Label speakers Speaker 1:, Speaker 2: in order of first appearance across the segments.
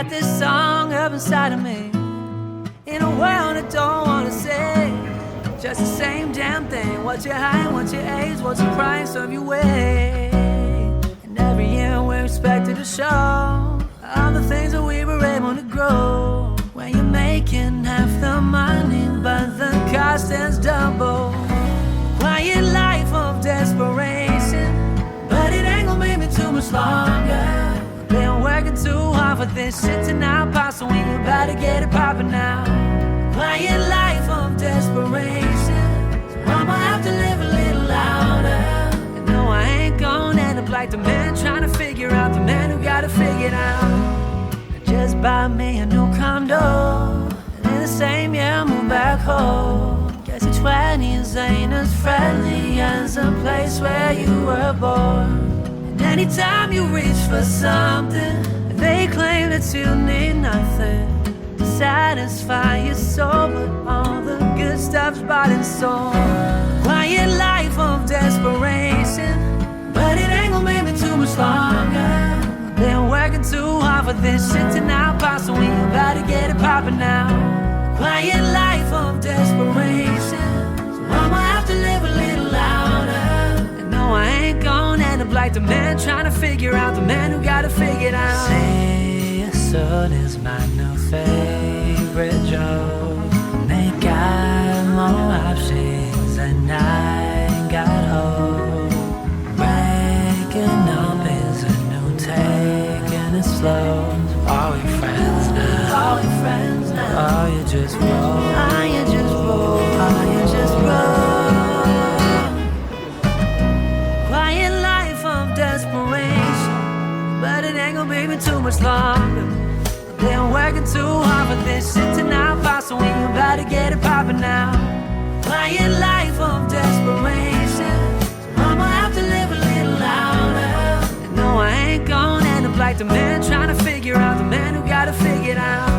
Speaker 1: write this song up inside of me, in a world I don't wanna say. Just the same damn thing. What's your height, what's your age, what's the price of your way? And every year we're expected to show all the things that we were able to grow. When you're making half the money but the cost is double. Quiet life of desperation, but it ain't gonna make me too much longer. Been working too hard for this shit to not pop, so we about to get it poppin' now. Quiet life of desperation, so I'ma have to live a little louder. And no, I ain't gonna end up like the man trying to figure out the man who gotta figure it out. I just bought me a new condo, and in the same year I moved back home. Guess the 20s ain't as friendly as a place where you were born. And anytime you reach for something, they claim that you need nothing to satisfy your soul, but all the good stuff's bought and sold. Quiet life of desperation, but it ain't gonna make me too much longer. Been working too hard for this shit to not pop, so we about to get it poppin' now. Quiet life of desperation, so I'ma have to live a little louder. And no, I ain't gonna end up like the man trying to figure out the man who gotta figure it out. See you soon is my new favorite joke. They got more options and I ain't got hope. Breaking up is a new taking it slow. Are we friends now? Are we friends now? Are you just roll? Are you just roll? Are you just roll? Quiet life of desperation, but it ain't gonna be me too much longer. Been working too hard for this shit to not pop, so we about to get it poppin' now. Quiet life of desperation, so I'ma have to live a little louder. And no, I ain't gonna end up like the man trying to figure out the man who gotta figure it out.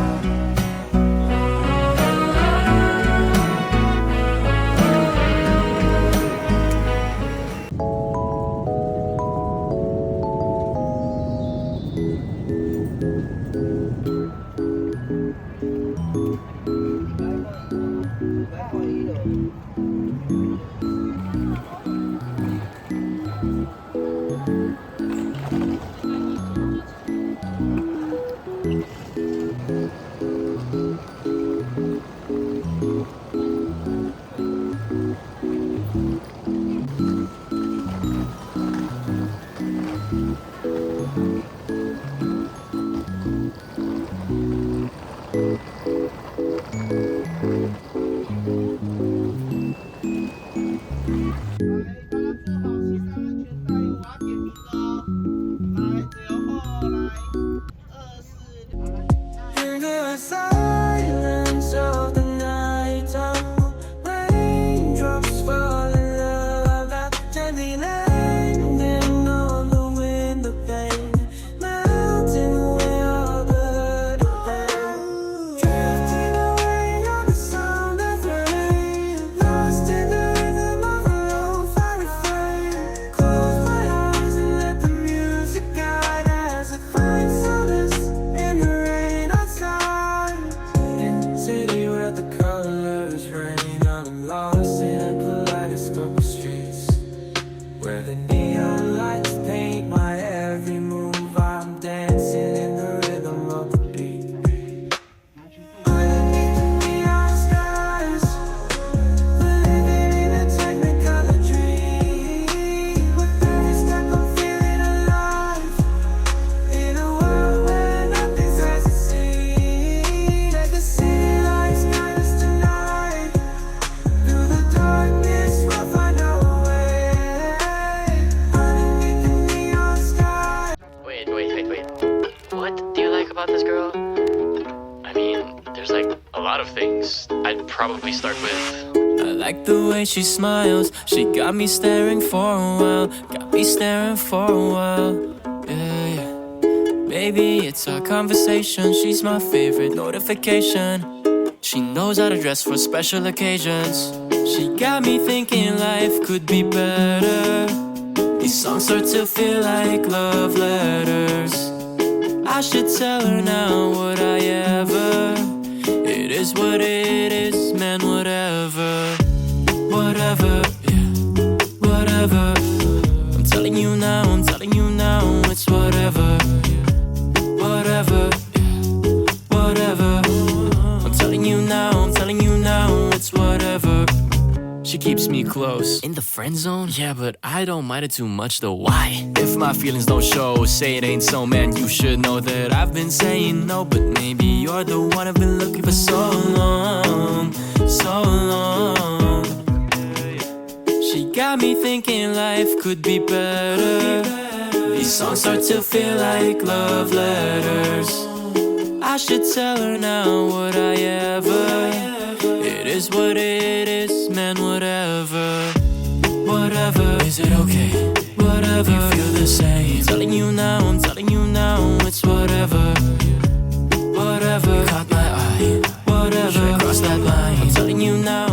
Speaker 2: Probably start with I like the way she smiles. She got me staring for a while. Got me staring for a while. Yeah, yeah. Maybe it's our conversation. She's my favorite notification. She knows how to dress for special occasions. She got me thinking life could be better. These songs start to feel like love letters. I should tell her now, would I ever? It is what it is, man, whatever. Whatever, yeah, whatever. I'm telling you now, it's whatever. Whatever, yeah, whatever. I'm telling you now, it's whatever. She keeps me close. In the friend zone? Yeah, but I don't mind it too much though. Why? If my feelings don't show, say it ain't so, man, you should know that I've been saying no. But maybe you're the one I've been looking for so long, so long. She got me thinking life could be better. These songs start to feel like love letters. I should tell her now, would I ever? It is what it is, man, whatever. Whatever, is it okay? Whatever, you feel the same. I'm telling you now, it's whatever. Whatever, you caught my eye. Whatever, should I cross that line? I'm telling you now,